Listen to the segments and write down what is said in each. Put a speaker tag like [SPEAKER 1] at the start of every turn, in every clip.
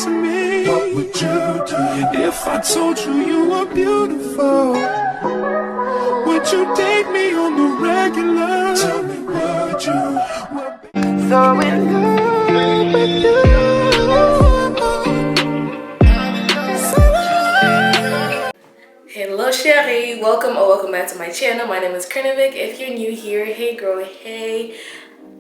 [SPEAKER 1] to me? What would you do if I told you you were beautiful? Would you date me on the regular? Tell me, would you? So in love with you.
[SPEAKER 2] Hello Sherry, welcome or welcome back to my channel. My name is Krinovic. If you're new here, hey girl, hey,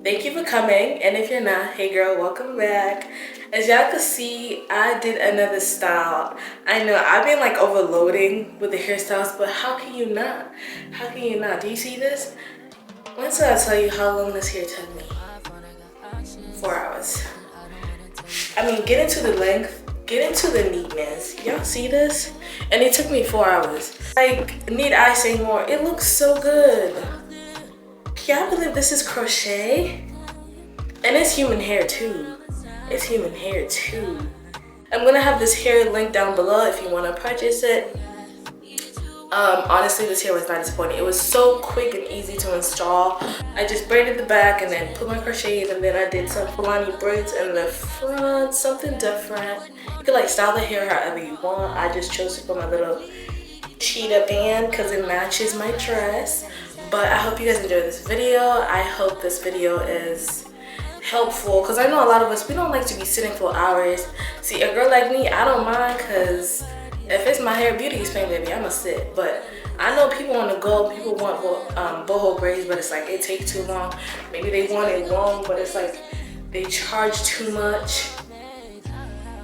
[SPEAKER 2] thank you for coming. And if you're not, hey girl, welcome back. As y'all can see, I did another style. I know I've been like overloading with the hairstyles, but how can you not? How can you not? Do you see this? When did I tell you how long this hair took me? 4 hours. I mean, get into the length, get into the neatness. Y'all see this? And it took me 4 hours. Like, need I say more? It looks so good. Can y'all believe this is crochet? And it's human hair too. It's human hair too. I'm gonna have this hair linked down below if you wanna purchase it. Honestly, this hair was not disappointing. It was so quick and easy to install. I just braided the back and then put my crochets, and then I did some Fulani braids in the front, something different. You can like style the hair however you want. I just chose to put my little cheetah band because it matches my dress. But I hope you guys enjoyed this video. I hope this video is helpful because I know a lot of us, we don't like to be sitting for hours. See, a girl like me, I don't mind because if it's my hair beauty pain, baby, I'ma sit. But I know people want to go, people want boho braids, but it's like it takes too long. Maybe they want it long, but it's like they charge too much.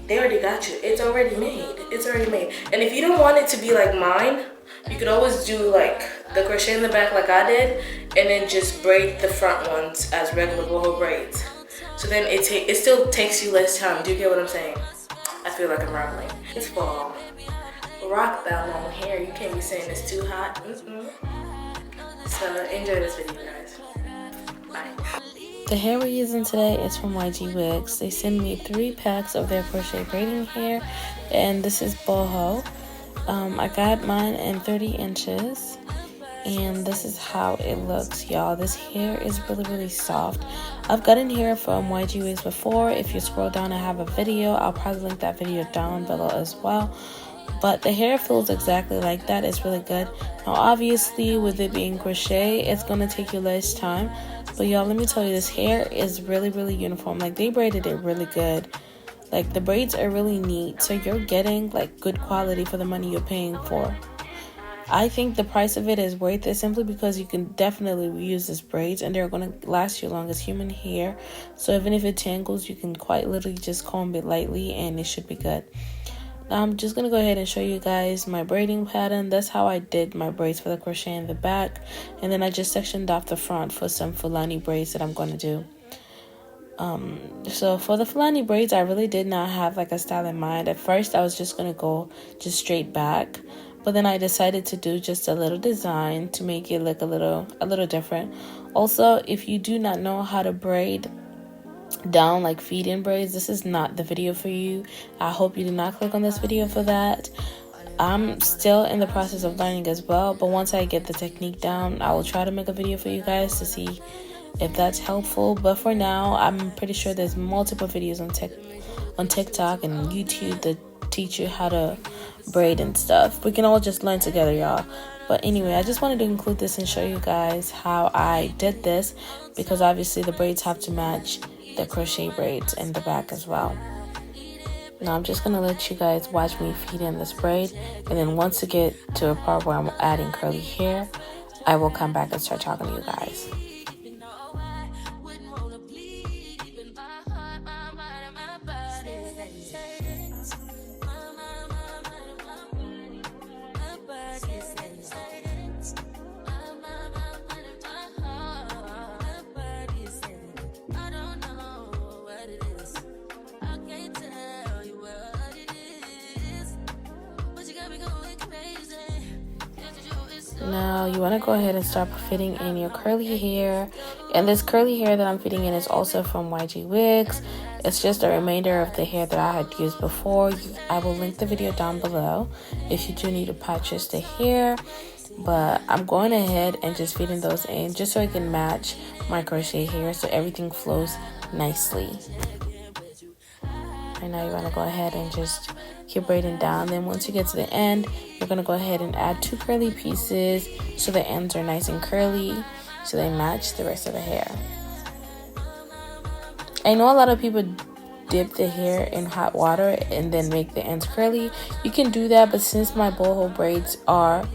[SPEAKER 2] They already got you. It's already made. It's already made. And if you don't want it to be like mine, you could always do like the crochet in the back like I did, and then just braid the front ones as regular boho braids. So then it still takes you less time. Do you get what I'm saying? I feel like I'm rambling. It's fall. Rock that long hair. You can't be saying it's too hot. So enjoy this video, guys. Bye.
[SPEAKER 3] The hair we're using today is from ygwigs. They send me 3 packs of their crochet braiding hair, and this is boho. I got mine in 30 inches, and this is how it looks, y'all. This hair is really soft. I've gotten hair from ygwigs before. If you scroll down, I have a video. I'll probably link that video down below as well. But the hair feels exactly like that. It's really good. Now obviously with it being crochet, it's gonna take you less time, but y'all, let me tell you, this hair is really uniform. Like, they braided it really good. Like, the braids are really neat, so you're getting like good quality for the money you're paying for. I think the price of it is worth it simply because you can definitely reuse these braids and they're going to last you long as human hair. So even if it tangles, you can quite literally just comb it lightly and it should be good. Now I'm just going to go ahead and show you guys my braiding pattern. That's how I did my braids for the crochet in the back. And then I just sectioned off the front for some Fulani braids that I'm going to do. So for the Fulani braids, I really did not have like a style in mind. At first, I was just going to go just straight back. But then I decided to do just a little design to make it look a little different. Also, if you do not know how to braid down like feed-in braids, this is not the video for you. I hope you did not click on this video for that. I'm still in the process of learning as well, but once I get the technique down, I will try to make a video for you guys to see if that's helpful. But for now, I'm pretty sure there's multiple videos on TikTok and YouTube that teach you how to braid and stuff. We can all just learn together, y'all. But anyway, I just wanted to include this and show you guys how I did this, because obviously the braids have to match the crochet braids in the back as well. Now I'm just gonna let you guys watch me feed in this braid, and then once I get to a part where I'm adding curly hair, I will come back and start talking to you guys. Now you want to go ahead and start fitting in your curly hair, and this curly hair that I'm fitting in is also from ygwigs. It's just a remainder of the hair that I had used before. I will link the video down below if you do need to purchase the hair, but I'm going ahead and just fitting those in just so I can match my crochet hair so everything flows nicely. I now you're going to go ahead and just keep braiding down. Then once you get to the end, you're going to go ahead and add 2 curly pieces so the ends are nice and curly so they match the rest of the hair. I know a lot of people dip the hair in hot water and then make the ends curly. You can do that, but since my boho braids are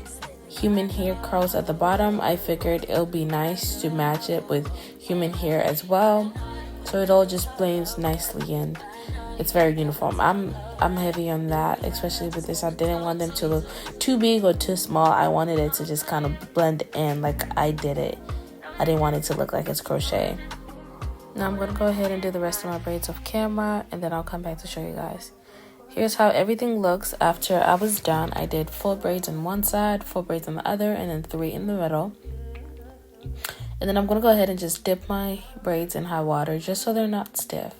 [SPEAKER 3] human hair curls at the bottom, I figured it'll be nice to match it with human hair as well, so it all just blends nicely and it's very uniform. I'm heavy on that, especially with this. I didn't want them to look too big or too small. I wanted it to just kind of blend in like I did it. I didn't want it to look like it's crochet. Now I'm going to go ahead and do the rest of my braids off camera, and then I'll come back to show you guys. Here's how everything looks after I was done. I did 4 braids on one side, 4 braids on the other, and then 3 in the middle. And then I'm going to go ahead and just dip my braids in hot water just so they're not stiff.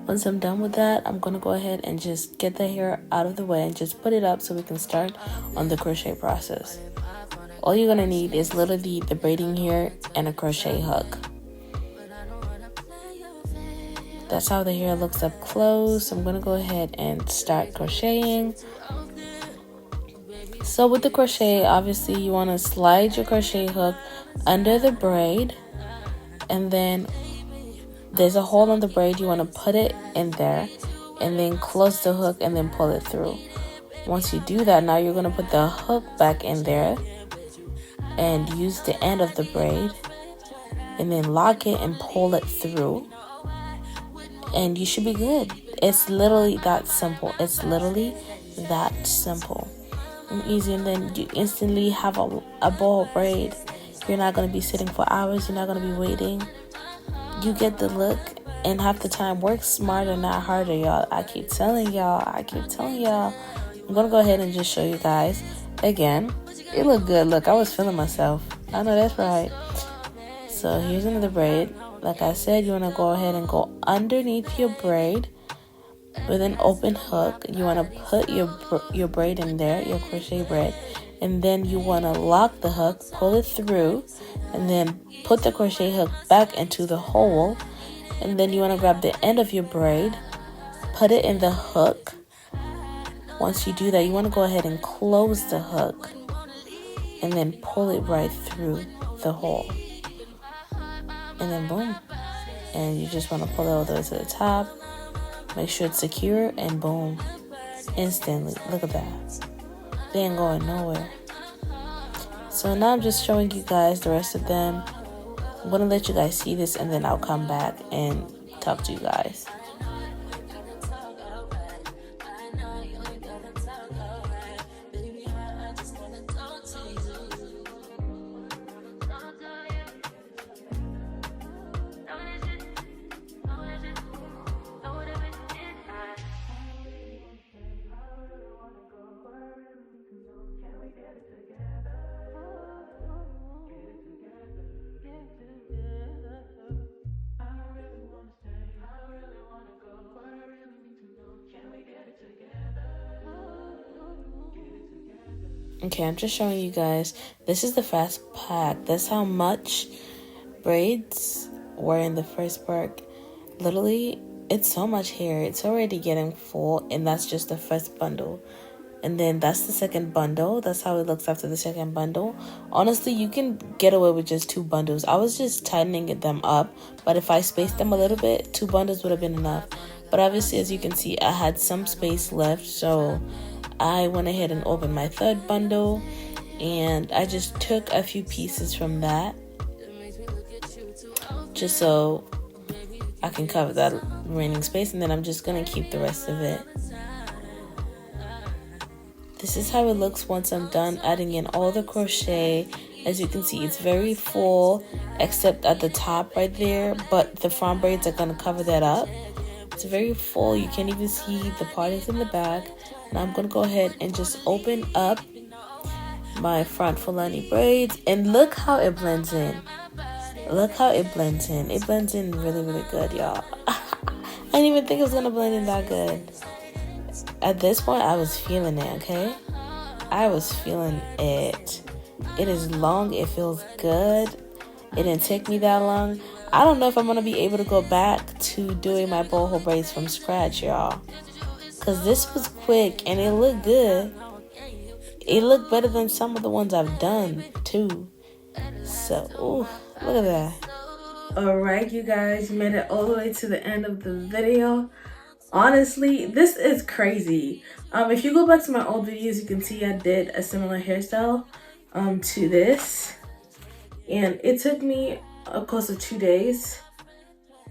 [SPEAKER 3] Once I'm done with that, I'm going to go ahead and just get the hair out of the way and just put it up so we can start on the crochet process. All you're going to need is literally the braiding hair and a crochet hook. That's how the hair looks up close. I'm going to go ahead and start crocheting. So with the crochet, obviously you want to slide your crochet hook under the braid, and then there's a hole on the braid. You want to put it in there and then close the hook and then pull it through. Once you do that, now you're going to put the hook back in there and use the end of the braid and then lock it and pull it through, and you should be good. It's literally that simple. It's literally that simple and easy, and then you instantly have a boho braid. You're not going to be sitting for hours. You're not going to be waiting. You get the look, and half the time, work smarter, not harder, y'all. I keep telling y'all. I'm gonna go ahead and just show you guys again. It looked good. Look, I was feeling myself. I know that's right. So here's another braid. Like I said, you want to go ahead and go underneath your braid with an open hook. You want to put your braid in there, your crochet braid, and then you want to lock the hook, pull it through, and then put the crochet hook back into the hole. And then you want to grab the end of your braid, put it in the hook. Once you do that, you want to go ahead and close the hook and then pull it right through the hole, and then boom. And you just want to pull it all the way to the top, make sure it's secure, and boom, instantly. Look at that. They ain't going nowhere. So now I'm just showing you guys the rest of them. I'm going to let you guys see this, and then I'll come back and talk to you guys. Okay, I'm just showing you guys. This is the fast pack. That's how much braids were in the first pack. Literally, it's so much hair. It's already getting full, and that's just the first bundle. And then that's the second bundle. That's how it looks after the second bundle. Honestly, you can get away with just 2 bundles. I was just tightening them up, but if I spaced them a little bit, 2 bundles would have been enough. But obviously, as you can see, I had some space left, so I went ahead and opened my third bundle, and I just took a few pieces from that just so I can cover that remaining space, and then I'm just going to keep the rest of it. This is how it looks once I'm done adding in all the crochet. As you can see, it's very full except at the top right there, but the front braids are going to cover that up. It's very full. You can't even see the parties in the back. And I'm going to go ahead and just open up my front Fulani braids. And look how it blends in. Look how it blends in. It blends in really, really good, y'all. I didn't even think it was gonna blend in that good. At this point, I was feeling it, okay? I was feeling it. It is long. It feels good. It didn't take me that long. I don't know if I'm gonna be able to go back to doing my boho braids from scratch, y'all. Because this was quick and it looked good. It looked better than some of the ones I've done, too. So, ooh, look at that. Alright, you guys, you made it all the way to the end of the video. Honestly, this is crazy. If you go back to my old videos, you can see I did a similar hairstyle to this. And it took me a course of 2 days,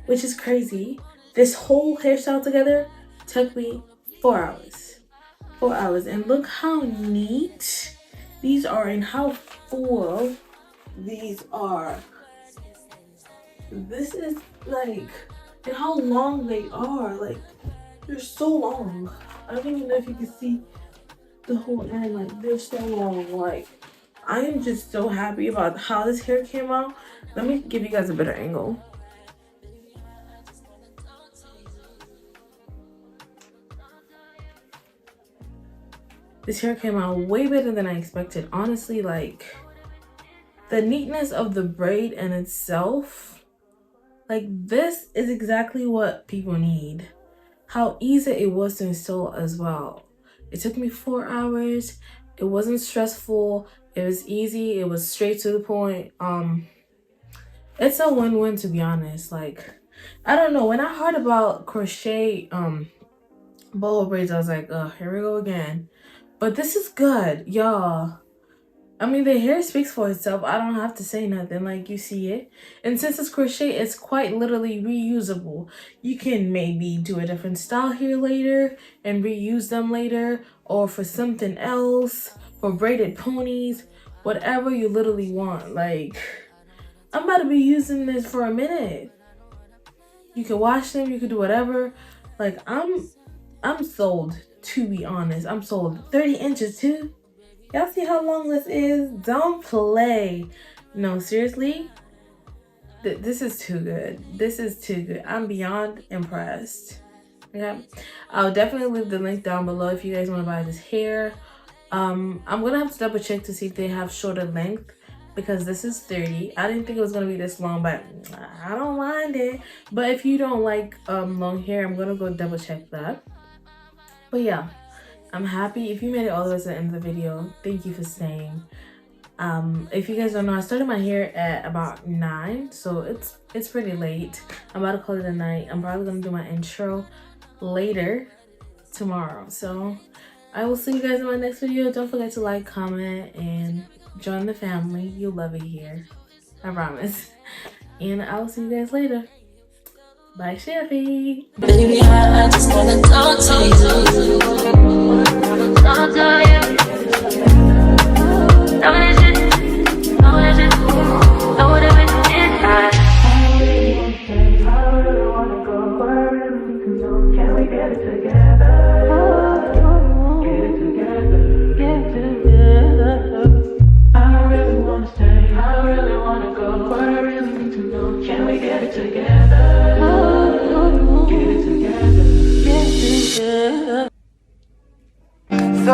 [SPEAKER 3] which is crazy. This whole hairstyle together took me 4 hours. 4 hours. And look how neat these are and how full these are. This is like, and how long they are. Like, they're so long. I don't even know if you can see the whole end. Like, they're so long. Like, I am just so happy about how this hair came out. Let me give you guys a better angle. This hair came out way better than I expected. Honestly, like, the neatness of the braid in itself, like, this is exactly what people need. How easy it was to install as well. It took me 4 hours. It wasn't stressful. It was easy. It was straight to the point. It's a win-win, to be honest. Like, I don't know. When I heard about crochet boho braids, I was like, oh, here we go again. But this is good, y'all. I mean, the hair speaks for itself. I don't have to say nothing. Like, you see it. And since it's crochet, it's quite literally reusable. You can maybe do a different style here later and reuse them later, or for something else, for braided ponies, whatever you literally want. Like, I'm about to be using this for a minute. You can wash them, you can do whatever. Like, I'm sold, to be honest. I'm sold. 30 inches too. Y'all see how long this is? Don't play. No, seriously. This is too good. This is too good. I'm beyond impressed. Yeah. I'll definitely leave the link down below if you guys want to buy this hair. I'm going to have to double check to see if they have shorter length, because this is 30. I didn't think it was going to be this long, but I don't mind it. But if you don't like long hair, I'm going to go double check that. But yeah. I'm happy. If you made it all the way to the end of the video, thank you for staying. If you guys don't know, I started my hair at about 9, so it's pretty late. I'm about to call it a night. I'm probably gonna do my intro later tomorrow. So I will see you guys in my next video. Don't forget to like, comment, and join the family. You'll love it here. I promise. And I will see you guys later. Bye, Chevy.
[SPEAKER 4] Baby, I just wanna talk to you. Talk to you. Know that shit. Know that shit. Know what it is. I really wanna go. Where I really need to know. Can we get it together? Get it together. Get together. I really wanna stay. I really wanna go. Where I really need to know. Can we get it together? Get it together. Get it together. So